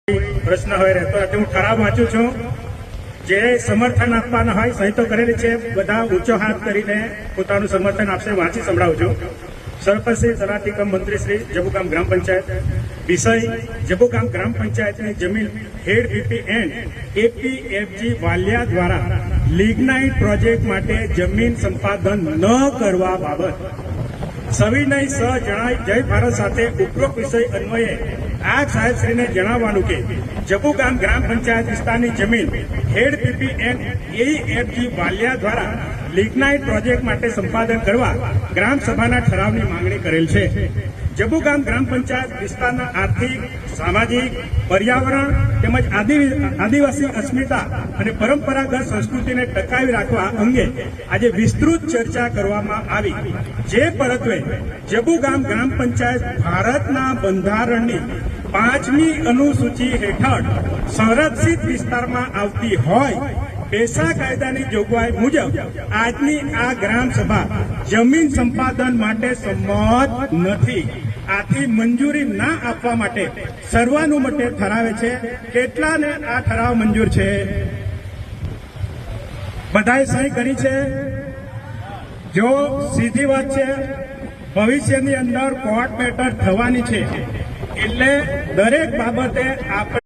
પ્રશ્ન હોય રહેતો હું ઠરાવ વાંચું છું। જે સમર્થન આપવાના હોય સહી તો કરેલી છે, બધા ઊંચો હાથ કરીને પોતાનું સમર્થન આપશે। વાંચી સંભળાવું છું। સરપંચ શ્રી, તલાટી કમ મંત્રી શ્રી, જબુગામ ગ્રામ પંચાયત। વિષય: જબુગામ ગ્રામ પંચાયતની જમીન હેડ વીપી એન્ડ એપીએફજી વાલિયા દ્વારા લિગ્નાઇટ પ્રોજેક્ટ માટે જમીન સંપાદન ન કરવા બાબત સવિનય સ જણાય જય ભારત સાથે ઉપરોક્ત વિષય અન્વયે આ સાહેબશ્રીને જણાવવાનું કે જબુગામ ગ્રામ પંચાયત વિસ્તારની જમીન હેડ પીપી એન્ડ એપીએફજી વાલિયા દ્વારા લિગ્નાઇટ પ્રોજેક્ટ માટે સંપાદન કરવા ગ્રામ સભાના ઠરાવની માંગણી કરેલ છે। જબુગામ ગ્રામ પંચાયત વિસ્તારના આર્થિક, સામાજિક, પર્યાવરણ તેમજ આદિવાસી અસ્મિતા અને પરંપરાગત સંસ્કૃતિને ટકાવી રાખવા અંગે આજે વિસ્તૃત ચર્ચા કરવામાં આવી। જે પરત્વે જબુગામ ગ્રામ પંચાયત ભારતના બંધારણની 5મી અનુસૂચિ હેઠળ સંરક્ષિત વિસ્તારમાં આવતી હોય પેશા કાયદાની જોગવાઈ મુજબ આજની આ ગ્રામ સભા જમીન સંપાદન માટે સંમત નથી। આથી મંજૂરી ના આપવા માટે સર્વાનુમતે ઠરાવે છે। કેટલાને આ ઠરાવ મંજૂર છે? બધાએ સહી કરી છે? જો સીધી વાત છે, ભવિષ્યની અંદર કોર્ટ મેટર થવાની છે, એટલે દરેક બાબતે આપણે